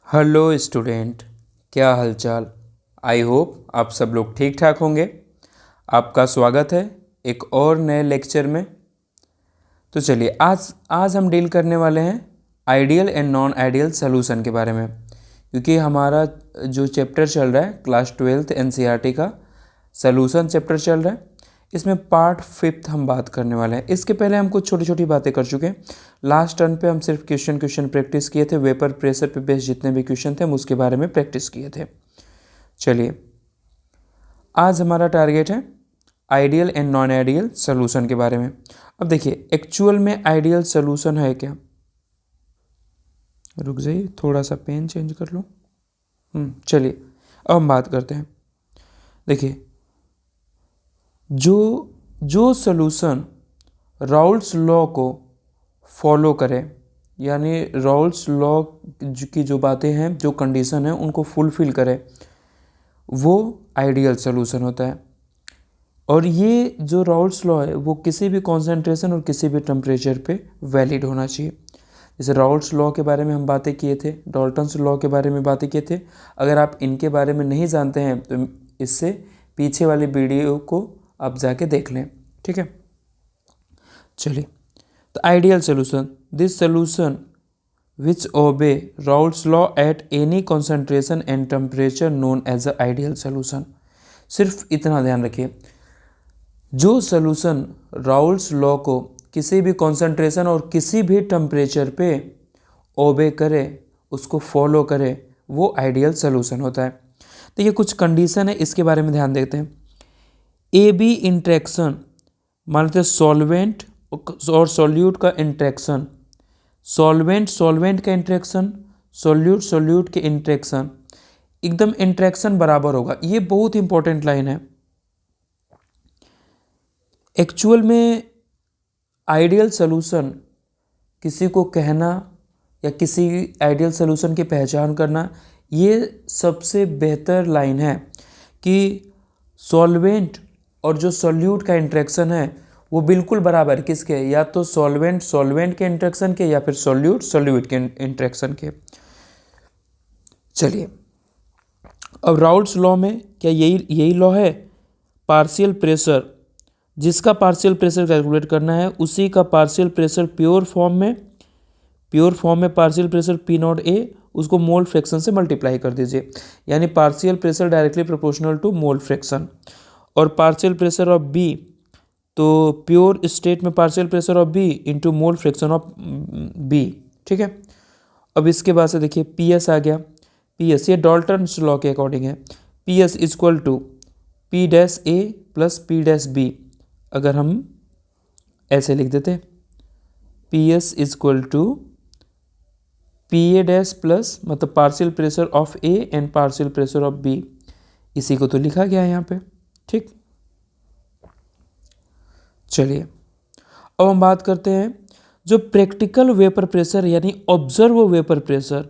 Hello student, क्या हालचाल। I hope आप सब लोग ठीक ठाक होंगे। आपका स्वागत है एक और नए लेक्चर में। तो चलिए आज हम डील करने वाले हैं ideal and non ideal solution के बारे में, क्योंकि हमारा जो चैप्टर चल रहा है क्लास 12th एनसीईआरटी का सॉल्यूशन चैप्टर चल रहा है। इसमें पार्ट 5 हम बात करने वाले हैं। इसके पहले हम कुछ छोटी छोटी बातें कर चुके हैं। लास्ट टर्न पे हम सिर्फ क्वेश्चन प्रैक्टिस किए थे। वेपर प्रेशर पे बेस्ड जितने भी क्वेश्चन थे हम उसके बारे में प्रैक्टिस किए थे। चलिए, आज हमारा टारगेट है ideal and non ideal solution के बारे में। अब देखिए, एक्चुअल में आइडियल सोल्यूशन है क्या। रुक जाइए, थोड़ा सा पेन चेंज कर लूँ। चलिए अब हम बात करते हैं। देखिए, जो सोल्यूशन राउल्स लॉ को फॉलो करे, यानी राउल्स लॉ की जो बातें हैं, जो कंडीशन है, उनको फुलफिल करे, वो आइडियल सोल्यूशन होता है। और ये जो राउल्स लॉ है वो किसी भी कॉन्सेंट्रेशन और किसी भी टेम्परेचर पे वैलिड होना चाहिए। जैसे राउल्स लॉ के बारे में हम बातें किए थे, डाल्टन्स लॉ के बारे में बातें किए थे। अगर आप इनके बारे में नहीं जानते हैं तो इससे पीछे वाली वीडियो को आप जाके देख लें, ठीक है। चलिए, तो ideal solution, this solution which obey Raoult's law at any concentration and temperature known as a ideal solution. सिर्फ इतना ध्यान रखिए, जो सोल्यूशन राउल्स लॉ को किसी भी कॉन्सेंट्रेशन और किसी भी टेम्परेचर पे ओबे करे, उसको फॉलो करे, वो आइडियल सोल्यूशन होता है। तो ये कुछ कंडीशन है, इसके बारे में ध्यान देते हैं। ए बी इंट्रैक्शन, मान लेते हैं सॉल्वेंट और सॉल्यूट का इंट्रैक्शन, सॉल्वेंट का इंट्रैक्शन, सॉल्यूट के इंट्रैक्शन, एकदम इंट्रैक्शन बराबर होगा। ये बहुत इंपॉर्टेंट लाइन है। एक्चुअल में आइडियल सोल्यूशन किसी को कहना या किसी आइडियल सोल्यूशन की पहचान करना, ये सबसे बेहतर लाइन है कि सॉल्वेंट और जो सॉल्यूट का इंट्रैक्शन है वो बिल्कुल बराबर किसके, या तो सॉल्वेंट के इंट्रैक्शन के या फिर सॉल्यूट के इंट्रैक्शन के। चलिए, अब राउल्स लॉ में क्या यही लॉ है, पार्शियल प्रेशर, जिसका पार्शियल प्रेशर कैलकुलेट करना है उसी का पार्शियल प्रेशर प्योर फॉर्म में partial pressure P naught A, उसको मोल फ्रैक्शन से मल्टीप्लाई कर दीजिए, यानी partial pressure directly proportional to mole fraction. और पार्शियल प्रेशर ऑफ बी, तो प्योर स्टेट में partial pressure of B into mole fraction of B, ठीक है। अब इसके बाद से देखिए पी एस आ गया। पी एस ये डाल्टन्स लॉ के अकॉर्डिंग है। P S equal to P dash A plus P dash B. अगर हम ऐसे लिख देते, P S equal to P A dash plus, मतलब partial pressure of A and partial pressure of B, इसी को तो लिखा गया है यहाँ पे, ठीक। चलिए, अब हम बात करते हैं जो प्रैक्टिकल वेपर प्रेशर यानी ऑब्जर्व वेपर प्रेशर,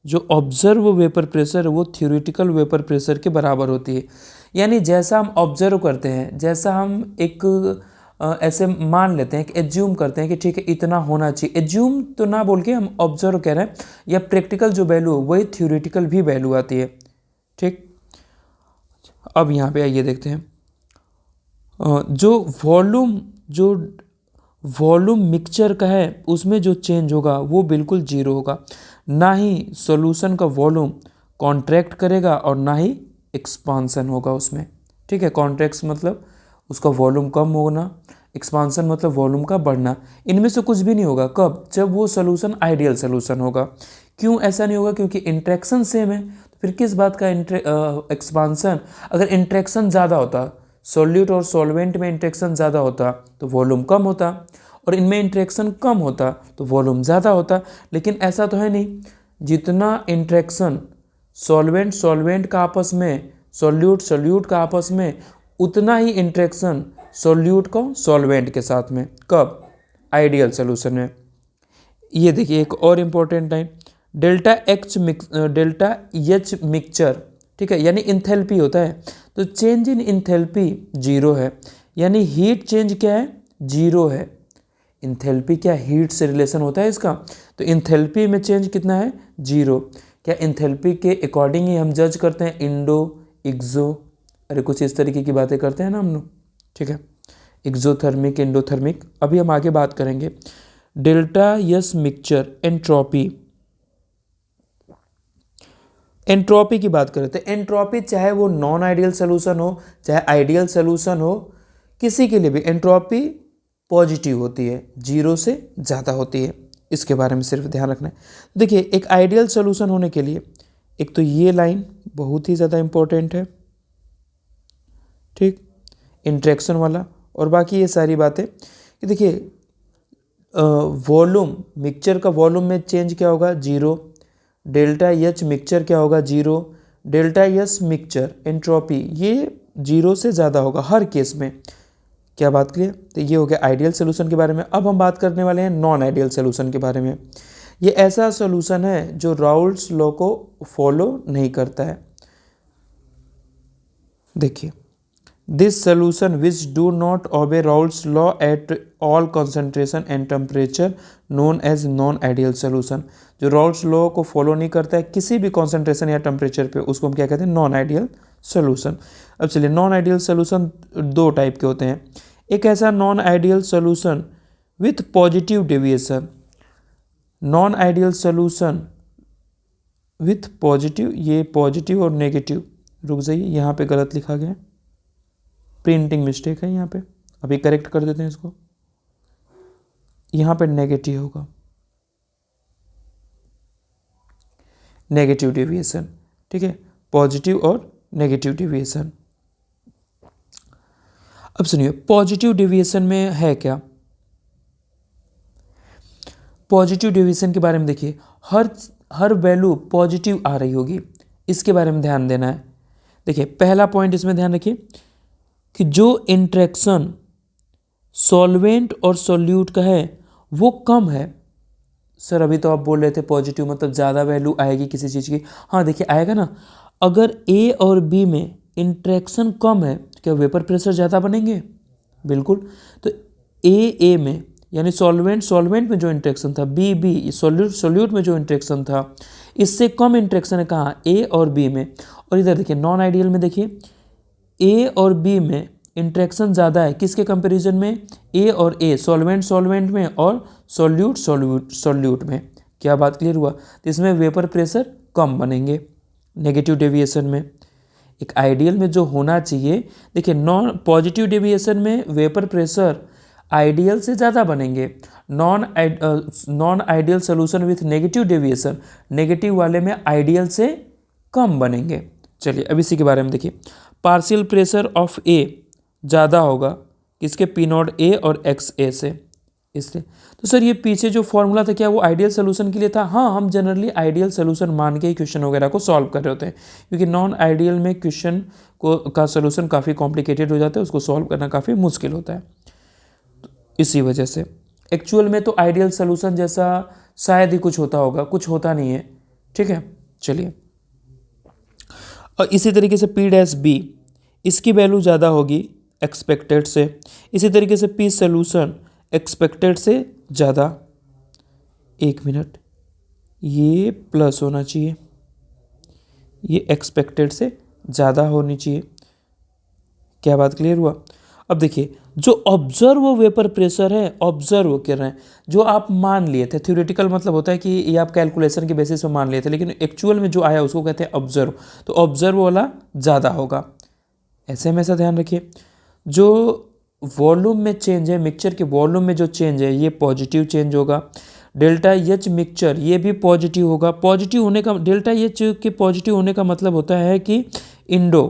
जो ऑब्जर्व वेपर प्रेशर है वो थ्योरेटिकल वेपर प्रेशर के बराबर होती है। यानी जैसा हम ऑब्जर्व करते हैं, जैसा हम एक ऐसे मान लेते हैं कि एज्यूम करते हैं कि ठीक है इतना होना चाहिए, एज्यूम तो ना बोल के हम ऑब्जर्व कह रहे हैं, या प्रैक्टिकल जो वैल्यू है वही थ्योरेटिकल भी वैल्यू आती है, ठीक। अब यहाँ पे आइए देखते हैं, जो वॉल्यूम मिक्सचर का है उसमें जो चेंज होगा वो बिल्कुल जीरो होगा। ना ही सॉल्यूशन का वॉल्यूम कॉन्ट्रैक्ट करेगा और ना ही एक्सपांसन होगा उसमें, ठीक है। कॉन्ट्रैक्ट मतलब उसका वॉल्यूम कम होना, एक्सपांसन मतलब वॉल्यूम का बढ़ना। इनमें से कुछ भी नहीं होगा। कब? जब वो सॉल्यूशन आइडियल सॉल्यूशन होगा। क्यों ऐसा नहीं होगा? क्योंकि इंट्रैक्शन सेम है, तो फिर किस बात का एक्सपांसन। अगर इंट्रैक्शन ज़्यादा होता, सॉल्यूट और सॉल्वेंट में इंट्रैक्शन ज़्यादा होता तो वॉल्यूम कम होता, और इनमें इंट्रैक्शन कम होता तो वॉल्यूम ज़्यादा होता। लेकिन ऐसा तो है नहीं। जितना इंट्रैक्शन सॉल्वेंट का आपस में, सॉल्यूट का आपस में, उतना ही इंट्रैक्शन सॉल्यूट को सॉल्वेंट के साथ में। कब? आइडियल सॉल्यूशन में। ये देखिए एक और important line, delta H mixture, ठीक है, यानी इंथैल्पी होता है, तो चेंज इन इंथैल्पी जीरो है, यानी हीट चेंज क्या है? जीरो है। इंथैल्पी क्या हीट से रिलेशन होता है इसका, तो इंथैल्पी में चेंज कितना है? जीरो। क्या एंथैल्पी के अकॉर्डिंग ही हम जज करते हैं? इंडो, एक्सो, अरे कुछ इस तरीके की बातें करते हैं ना हम लोग, ठीक है। एक्सोथर्मिक, एंडोथर्मिक, अभी हम आगे बात करेंगे। Delta yes mixture entropy, entropy की बात करें तो एंट्रोपी चाहे वो नॉन आइडियल सोल्यूशन हो चाहे आइडियल सोल्यूशन हो, किसी के लिए भी एंट्रोपी पॉजिटिव होती है, 0 से ज़्यादा होती है। इसके बारे में सिर्फ ध्यान रखना है। देखिए एक आइडियल सोल्यूशन होने के लिए एक तो ये लाइन बहुत ही ज़्यादा इम्पोर्टेंट है, ठीक, इंट्रैक्शन वाला, और बाकी ये सारी बातें कि देखिए वॉल्यूम, मिक्सचर का वॉल्यूम में चेंज क्या होगा? 0। डेल्टा एच मिक्सचर क्या होगा? 0। डेल्टा एस मिक्सचर एंट्रोपी ये 0 से ज़्यादा होगा हर केस में। क्या बात क्लियर? तो ये हो गया आइडियल सोल्यूशन के बारे में। अब हम बात करने वाले हैं नॉन आइडियल सोल्यूशन के बारे में। ये ऐसा सोल्यूशन है जो राउल्ट्स लॉ को फॉलो नहीं करता है। देखिए, this solution which do not obey Raoult's law at all concentration and temperature known as non ideal solution. जो राउल्ट्स लॉ को फॉलो नहीं करता है किसी भी कॉन्सेंट्रेशन या टेम्परेचर पे, उसको हम क्या कहते हैं? Non ideal solution. अब चलिए, नॉन आइडियल सोल्यूशन 2 टाइप के होते हैं। एक ऐसा non ideal solution with positive deviation, non ideal solution with positive, ये पॉजिटिव और नेगेटिव, रुक जाइए यहाँ पे गलत लिखा गया है, प्रिंटिंग मिस्टेक है यहाँ पे, अभी करेक्ट कर देते हैं इसको। यहाँ पे नेगेटिव होगा, नेगेटिव डेविएशन, ठीक है, पॉजिटिव और नेगेटिव डेविएशन। अब सुनिए पॉजिटिव डेविएशन में है क्या? पॉजिटिव डेविएशन के बारे में देखिए, हर वैल्यू पॉजिटिव आ रही होगी, इसके बारे में ध्यान देना है। देखिए पहला पॉइंट इसमें ध्यान रखिए कि जो इंट्रैक्शन सॉल्वेंट और सॉल्यूट का है वो कम है। सर अभी तो आप बोल रहे थे पॉजिटिव मतलब ज़्यादा वैल्यू आएगी किसी चीज़ की। हाँ देखिए आएगा ना, अगर ए और बी में इंट्रैक्शन कम है तो क्या वेपर प्रेशर ज़्यादा बनेंगे? बिल्कुल। तो ए में यानी सॉल्वेंट में जो इंट्रैक्शन था, बी सॉल्यूट में जो इंट्रैक्शन था, इससे कम इंट्रैक्शन है कहाँ? ए और बी में। और इधर देखिए नॉन आइडियल में, देखिए ए और बी में इंट्रैक्शन ज़्यादा है, किसके कंपैरिजन में? ए और ए, सॉल्वेंट में और सॉल्यूट में। क्या बात क्लियर हुआ? तो इसमें वेपर प्रेशर कम बनेंगे नेगेटिव डेविएशन में। एक आइडियल में जो होना चाहिए, देखिए नॉन पॉजिटिव डेविएशन में वेपर प्रेशर आइडियल से ज़्यादा बनेंगे। Non ideal solution with negative deviation, negative वाले में आइडियल से कम बनेंगे। चलिए अब इसी के बारे में देखिए, पार्शियल प्रेशर ऑफ ए ज़्यादा होगा किसके? पी नॉट ए और एक्स ए से, इसलिए। तो सर ये पीछे जो फॉर्मूला था क्या वो आइडियल सोल्यूशन के लिए था? हाँ, हम जनरली आइडियल सोल्यूशन मान के ही क्वेश्चन वगैरह को सॉल्व कर रहे होते हैं, क्योंकि नॉन आइडियल में क्वेश्चन का सोल्यूशन काफ़ी कॉम्प्लिकेटेड हो जाता है, उसको सॉल्व करना काफ़ी मुश्किल होता है। तो इसी वजह से एक्चुअल में तो आइडियल सोल्यूशन जैसा शायद ही कुछ होता होगा, कुछ होता नहीं है, ठीक है। चलिए, और इसी तरीके से पी डैश बी, इसकी वैल्यू ज़्यादा होगी एक्सपेक्टेड से। इसी तरीके से पी सोल्यूशन एक्सपेक्टेड से ज़्यादा, 1 मिनट, ये प्लस होना चाहिए, ये एक्सपेक्टेड से ज़्यादा होनी चाहिए। क्या बात क्लियर हुआ? अब देखिए जो ऑब्जर्व वेपर प्रेशर है, ऑब्जर्व कर रहे हैं, जो आप मान लिए थे, थ्योरेटिकल मतलब होता है कि ये आप कैलकुलेशन के बेसिस पे मान लिए थे, लेकिन एक्चुअल में जो आया उसको कहते हैं ऑब्जर्व, तो ऑब्जर्व वाला ज़्यादा होगा। ऐसे हमेशा ध्यान रखिए, जो वॉल्यूम में चेंज है, मिक्सचर के वॉल्यूम में जो चेंज है ये पॉजिटिव चेंज होगा। डेल्टा एच मिक्सचर ये भी पॉजिटिव होगा। पॉजिटिव होने का, डेल्टा एच के पॉजिटिव होने का मतलब होता है कि इंडो,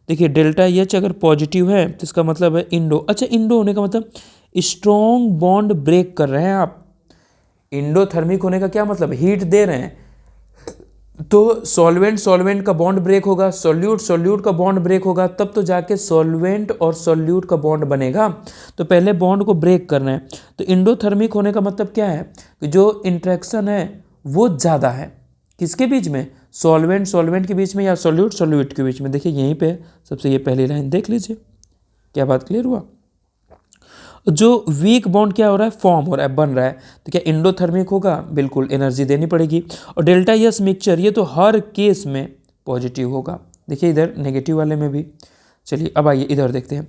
देखिए डेल्टा एच अगर पॉजिटिव है तो इसका मतलब है इंडो। अच्छा, इंडो होने का मतलब स्ट्रॉन्ग बॉन्ड ब्रेक कर रहे हैं आप। इंडोथर्मिक होने का क्या मतलब? हीट दे रहे हैं, तो सॉल्वेंट का बॉन्ड ब्रेक होगा, सॉल्यूट का बॉन्ड ब्रेक होगा, तब तो जाके सॉल्वेंट और सॉल्यूट का बॉन्ड बनेगा। तो पहले बॉन्ड को ब्रेक करना है। तो इंडोथर्मिक होने का मतलब क्या है? कि जो इंट्रैक्शन है वो ज़्यादा है, किसके बीच में? सॉल्वेंट के बीच में या सॉल्यूट के बीच में। देखिए यहीं पे सबसे ये पहली लाइन देख लीजिए। क्या बात क्लियर हुआ? जो वीक बॉन्ड क्या हो रहा है, फॉर्म हो रहा है, बन रहा है, तो क्या इंडोथर्मिक होगा, बिल्कुल एनर्जी देनी पड़ेगी। और डेल्टा एस मिक्सचर ये तो हर केस में पॉजिटिव होगा। देखिए इधर नेगेटिव वाले में भी। चलिए अब आइए इधर देखते हैं,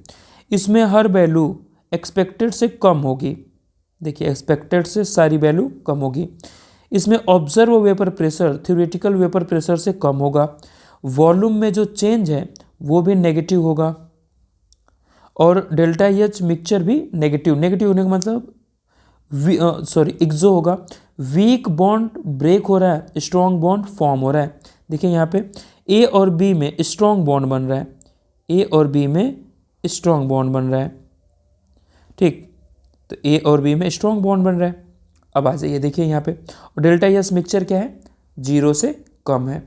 इसमें हर वैल्यू एक्सपेक्टेड से कम होगी। देखिए एक्सपेक्टेड से सारी वैल्यू कम होगी। इसमें observe vapour pressure theoretical vapour pressure से कम होगा। वॉल्यूम में जो चेंज है वो भी नेगेटिव होगा। और डेल्टा एच मिक्सचर भी नेगेटिव, नेगेटिव होने का मतलब एक्सो होगा। वीक बॉन्ड ब्रेक हो रहा है, स्ट्रॉन्ग बॉन्ड फॉर्म हो रहा है। देखिए यहाँ पे ए और बी में स्ट्रॉन्ग बॉन्ड बन रहा है, ए और बी में स्ट्रॉन्ग बॉन्ड बन रहा है, ठीक। तो ए और बी में स्ट्रॉन्ग बॉन्ड बन रहा है। अब आ जाइए देखिए यहाँ पे, और डेल्टा एस मिक्सचर क्या है, 0 से कम है।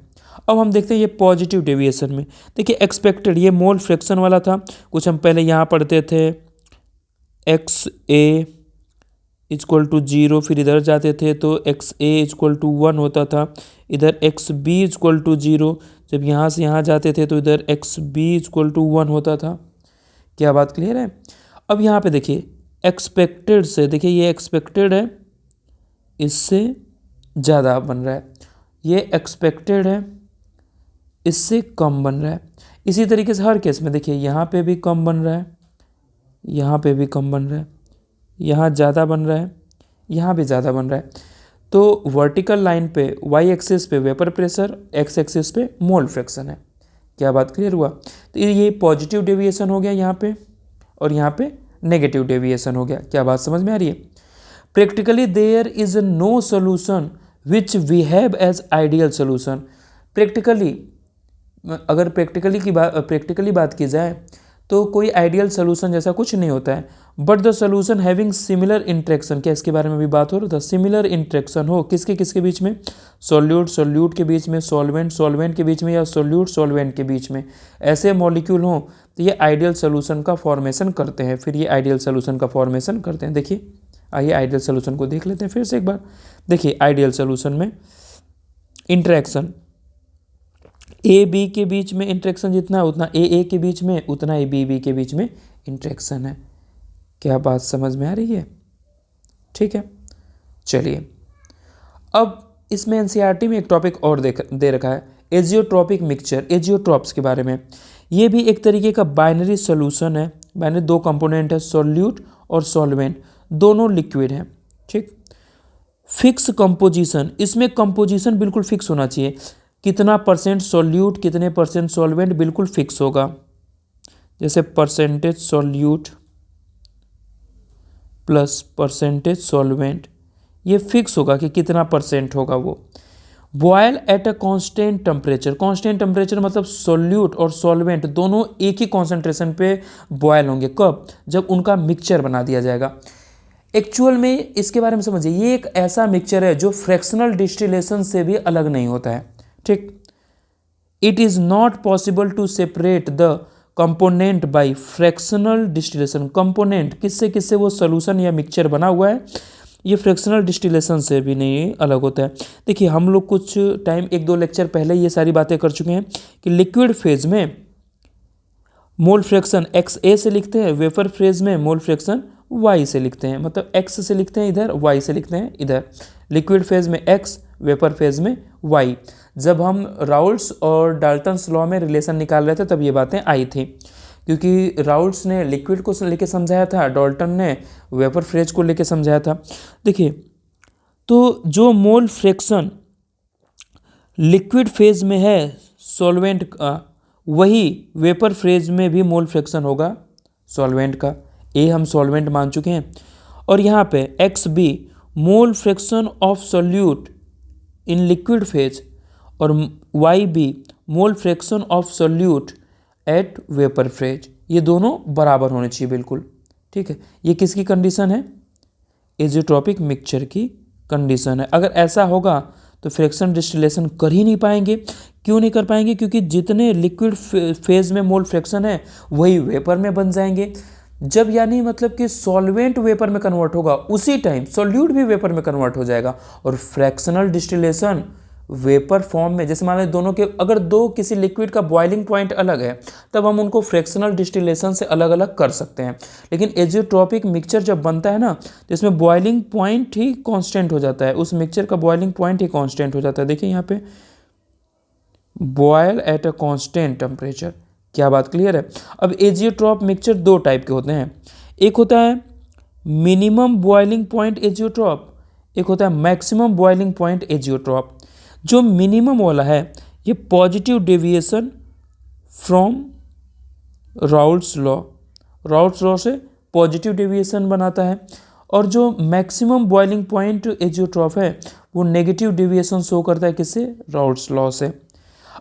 अब हम देखते हैं ये पॉजिटिव डेविएशन में। देखिए एक्सपेक्टेड, ये मोल फ्रैक्शन वाला था, कुछ हम पहले यहाँ पढ़ते थे एक्स ए इक्वल टू 0, फिर इधर जाते थे तो एक्स ए इक्वल टू 1 होता था, इधर एक्स बी इक्वल टू 0, जब यहाँ से यहाँ जाते थे तो इधर एक्स बी इक्वल टू 1 होता था। क्या बात क्लियर है? अब यहाँ पे देखिए एक्सपेक्टेड से, देखिए ये एक्सपेक्टेड है, इससे ज़्यादा बन रहा है, ये एक्सपेक्टेड है, इससे कम बन रहा है। इसी तरीके से हर केस में देखिए यहाँ पे भी कम बन रहा है, यहाँ पे भी कम बन रहा है, यहाँ ज़्यादा बन रहा है, यहाँ भी ज़्यादा बन रहा है। तो वर्टिकल लाइन पे वाई एक्सिस पे वेपर प्रेशर, एक्स एक्सिस पे मोल फ्रैक्शन है। क्या बात क्लियर हुआ? तो ये पॉजिटिव डेविएशन हो गया यहाँ पे, और यहाँ पे नेगेटिव डेविएशन हो गया। क्या बात समझ में आ रही है? Practically there is no solution which we have as ideal solution. Practically, अगर प्रैक्टिकली बात की जाए तो कोई आइडियल सोल्यूशन जैसा कुछ नहीं होता है। But the solution having similar interaction, क्या इसके बारे में भी बात हो रहा था? सिमिलर इंट्रैक्शन हो किसके किसके बीच में? सॉल्यूट सॉल्यूट के बीच में, सॉल्वेंट सॉल्वेंट के बीच में, या सॉल्यूट सॉल्वेंट के बीच में, ऐसे मॉलिक्यूल हों तो ये आइडियल सोल्यूशन का फॉर्मेशन करते हैं। फिर ये आइडियल सोल्यूशन का फॉर्मेशन करते हैं। देखिए आइए आइडियल सोल्यूशन को देख लेते हैं फिर से एक बार। देखिए आइडियल सोल्यूशन में इंट्रैक्शन ए बी के बीच में इंट्रैक्शन जितना है उतना ए के बीच में, उतना ए बी के बीच में इंट्रैक्शन है। क्या बात समझ में आ रही है? ठीक है, चलिए अब इसमें एनसीईआरटी में एक टॉपिक और दे रखा है, एजियोट्रॉपिक मिक्सचर, एजियोट्रॉप्स के बारे में। ये भी एक तरीके का बाइनरी सोल्यूशन है। बाइनरी दो कंपोनेंट है, सॉल्यूट और सॉल्वेंट, दोनों लिक्विड हैं, ठीक। फिक्स कंपोजिशन, इसमें कंपोजिशन बिल्कुल फिक्स होना चाहिए, कितना परसेंट सॉल्यूट कितने परसेंट सॉल्वेंट बिल्कुल फिक्स होगा। जैसे percentage solute plus percentage solvent, ये फिक्स होगा कि कितना परसेंट होगा वो। Boil at a constant temperature, constant temperature मतलब सॉल्यूट और सॉल्वेंट दोनों एक ही कॉन्सेंट्रेशन पे बॉयल होंगे। कब? जब उनका मिक्सचर बना दिया जाएगा। एक्चुअल में इसके बारे में समझिए, ये एक ऐसा मिक्सचर है जो फ्रैक्शनल डिस्टिलेशन से भी अलग नहीं होता है, ठीक। It is not possible to separate the component by fractional distillation. Component किससे किससे वो सोल्यूशन या मिक्सचर बना हुआ है, ये फ्रैक्शनल डिस्टिलेशन से भी नहीं अलग होता है। देखिए हम लोग कुछ टाइम 1-2 लेक्चर पहले ये सारी बातें कर चुके हैं कि लिक्विड फेज में मोल फ्रैक्शन एक्स ए से लिखते हैं, वेपर फेज में मोल फ्रैक्शन वाई से लिखते हैं, मतलब एक्स से लिखते हैं इधर, वाई से लिखते हैं इधर। लिक्विड फेज में एक्स, वेपर फेज में वाई। जब हम राउल्ट्स और डाल्टन्स लॉ में रिलेशन निकाल रहे थे तब ये बातें आई थी, क्योंकि राउल्ट्स ने लिक्विड को लेके समझाया था, डाल्टन ने वेपर फेज को लेके समझाया था। देखिए तो जो मोल फ्रैक्शन लिक्विड फेज में है सॉल्वेंट का, वही वेपर फेज में भी मोल फ्रैक्शन होगा सॉल्वेंट का। ए हम सॉल्वेंट मान चुके हैं। और यहाँ पे X B mole fraction of solute in liquid phase, और Y B mole fraction of solute at vapour phase. ये दोनों बराबर होने चाहिए बिल्कुल, ठीक है। ये किसकी कंडीशन है? एजियोट्रॉपिक मिक्सचर की कंडीशन है। अगर ऐसा होगा तो फ्रैक्शन डिस्टिलेशन कर ही नहीं पाएंगे। क्यों नहीं कर पाएंगे? क्योंकि जितने लिक्विड फेज में मोल फ्रैक्शन है वही वेपर में बन जाएंगे। जब यानी मतलब कि सॉल्वेंट वेपर में कन्वर्ट होगा उसी टाइम सॉल्यूट भी वेपर में कन्वर्ट हो जाएगा, और फ्रैक्शनल डिस्टिलेशन वेपर फॉर्म में, जैसे मान लो दोनों के अगर दो किसी लिक्विड का बॉइलिंग पॉइंट अलग है तब हम उनको फ्रैक्शनल डिस्टिलेशन से अलग अलग कर सकते हैं, लेकिन एजियोट्रॉपिक मिक्सचर जब बनता है ना तो इसमें बॉइलिंग पॉइंट ही कांस्टेंट हो जाता है, उस मिक्सचर का बॉइलिंग पॉइंट ही कांस्टेंट हो जाता है। देखिए यहाँ पे boil at a constant temperature, क्या बात क्लियर है। अब एजियोट्रॉप मिक्सचर दो टाइप के होते हैं, एक होता है मिनिमम बॉइलिंग पॉइंट एजियोट्रॉप, एक होता है मैक्सिमम बॉइलिंग पॉइंट एजियोट्रॉप। जो मिनिमम वाला है ये positive deviation from Raoult's law, Raoult's law से पॉजिटिव डेविएशन बनाता है, और जो मैक्सिमम बॉइलिंग पॉइंट एजियोट्रॉप है वो नेगेटिव डेविएशन शो करता है, किससे, राउल्ट्स लॉ से।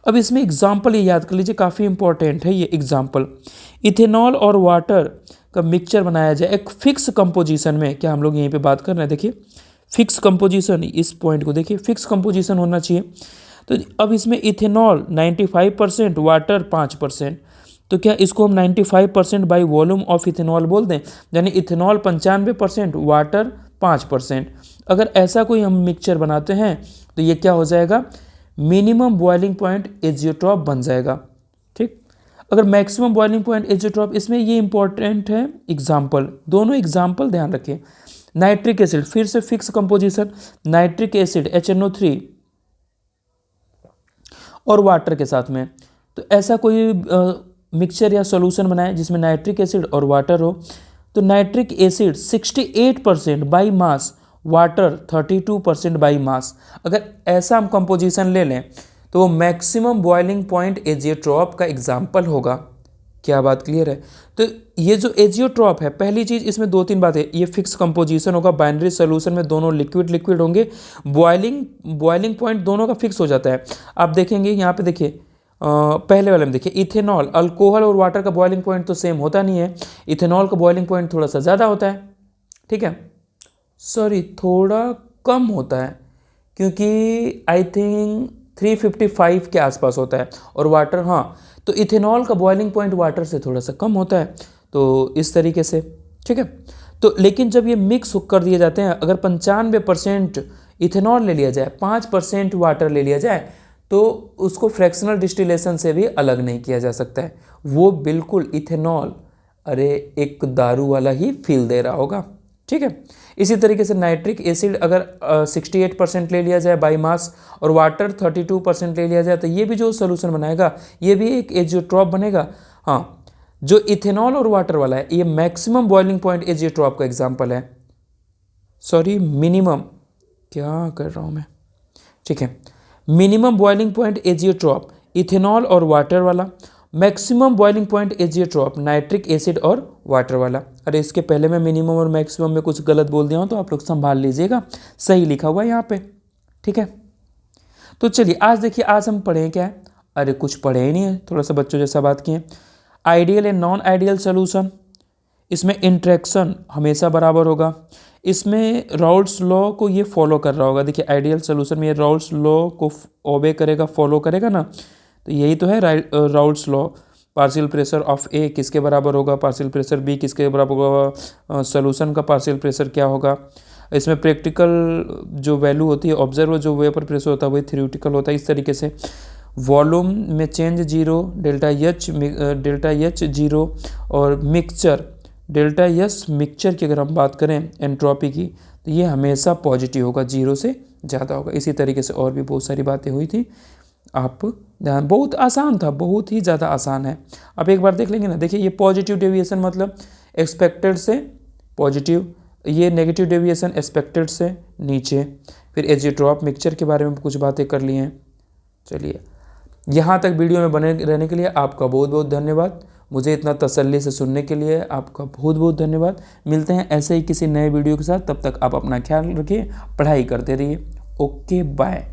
अब इसमें एग्जाम्पल ये याद कर लीजिए, काफ़ी इंपॉर्टेंट है ये एग्जाम्पल। इथेनॉल और वाटर का मिक्सचर बनाया जाए एक फिक्स कंपोजिशन में, क्या हम लोग यहीं पे बात कर रहे हैं, देखिए फिक्स कंपोजिशन, इस पॉइंट को देखिए, फिक्स कंपोजिशन होना चाहिए। तो अब इसमें इथेनॉल 95%, वाटर 5%, तो क्या इसको हम 95% बाई वॉल्यूम ऑफ इथेनॉल बोल दें, यानी इथेनॉल 95%, वाटर 5%। अगर ऐसा कोई हम मिक्सचर बनाते हैं तो ये क्या हो जाएगा, मिनिमम बॉइलिंग पॉइंट एजियोट्रॉप बन जाएगा, ठीक। अगर मैक्सिमम बॉइलिंग पॉइंट एजियोट्रॉप, इसमें ये इंपॉर्टेंट है एग्जाम्पल, दोनों एग्जाम्पल ध्यान रखें। नाइट्रिक एसिड, फिर से fix composition, nitric acid HNO3 और वाटर के साथ में, तो ऐसा कोई मिक्सचर या सॉल्यूशन बनाए जिसमें नाइट्रिक एसिड और वाटर हो, तो nitric acid 68% by mass, water 32% by mass. अगर ऐसा हम कंपोजिशन ले लें तो वो मैक्सिमम बॉइलिंग पॉइंट एजियोट्रॉप का एग्जाम्पल होगा, क्या बात क्लियर है। तो ये जो एजियोट्रॉप है, पहली चीज़ इसमें दो तीन बातें, ये फिक्स कंपोजिशन होगा, बाइनरी सोल्यूशन में दोनों लिक्विड लिक्विड होंगे, बॉइलिंग पॉइंट दोनों का फिक्स हो जाता है। आप देखेंगे यहाँ पे देखिए पहले वाले में देखिए, इथेनॉल, अल्कोहल और वाटर का बॉइलिंग पॉइंट तो सेम होता नहीं है, इथेनॉल का बॉइलिंग पॉइंट थोड़ा सा ज़्यादा होता है, ठीक है, सॉरी थोड़ा कम होता है, क्योंकि आई थिंक 355 के आसपास होता है, और वाटर, हाँ, तो इथेनॉल का बॉइलिंग पॉइंट वाटर से थोड़ा सा कम होता है, तो इस तरीके से, ठीक है। तो लेकिन जब ये मिक्स कर दिए जाते हैं, अगर 95% इथेनॉल ले लिया जाए, 5% वाटर ले लिया जाए, तो उसको फ्रैक्शनल डिस्टिलेशन से भी अलग नहीं किया जा सकता है, वो बिल्कुल इथेनॉल, अरे एक दारू वाला ही फील दे रहा होगा, ठीक है। इसी तरीके से नाइट्रिक एसिड अगर 68% ले लिया जाए बाई मास और वाटर 32% ले लिया जाए, तो ये भी जो सोल्यूशन बनाएगा ये भी एक एजियोट्रॉप बनेगा। हाँ, जो इथेनॉल और वाटर वाला है ये मैक्सिमम बॉइलिंग पॉइंट एजियोट्रॉप का एग्जांपल है, सॉरी मिनिमम, क्या कर रहा हूँ मैं, ठीक है, minimum boiling point azeotrope ethanol और वाटर वाला, maximum boiling point azeotrope nitric acid और वाटर वाला। अरे इसके पहले मैं मिनिमम और मैक्सिमम में कुछ गलत बोल दिया हूँ तो आप लोग संभाल लीजिएगा, सही लिखा हुआ है यहाँ पे, ठीक है। तो चलिए आज देखिए, आज हम पढ़े क्या है, अरे कुछ पढ़े ही नहीं है, थोड़ा सा बच्चों जैसा बात किए। Ideal and non ideal solution, इसमें इंट्रैक्शन हमेशा बराबर होगा, इसमें राउल्ट्स लॉ को ये फॉलो कर रहा होगा। देखिए आइडियल सोल्यूशन में ये राउल्ट्स लॉ को ओबे करेगा, फॉलो करेगा ना, तो यही तो है Raoult's law. Partial pressure of A किसके बराबर होगा, पार्शियल प्रेशर बी किसके बराबर होगा, सोल्यूशन का पार्शियल प्रेशर क्या होगा। इसमें प्रैक्टिकल जो वैल्यू होती है, ऑब्जर्वर जो वेपर प्रेशर होता है वही थ्योरेटिकल होता है। इस तरीके से वॉल्यूम में चेंज 0, डेल्टा एच 0, और मिक्सचर डेल्टा एस मिक्सचर की अगर हम बात करें एंट्रोपी की, तो ये हमेशा पॉजिटिव होगा, 0 से ज़्यादा होगा। इसी तरीके से और भी बहुत सारी बातें हुई थी, आप ध्यान, बहुत आसान था, बहुत ही ज़्यादा आसान है। आप एक बार देख लेंगे ना, देखिए ये पॉजिटिव डेविएशन मतलब एक्सपेक्टेड से पॉजिटिव, ये नेगेटिव डेविएशन एक्सपेक्टेड से नीचे। फिर एजियोट्रॉप मिक्सचर के बारे में कुछ बातें कर ली हैं। चलिए यहाँ तक वीडियो में बने रहने के लिए आपका बहुत बहुत धन्यवाद, मुझे इतना तसल्ली से सुनने के लिए आपका बहुत बहुत धन्यवाद। मिलते हैं ऐसे ही किसी नए वीडियो के साथ, तब तक आप अपना ख्याल रखिए, पढ़ाई करते रहिए। Okay bye.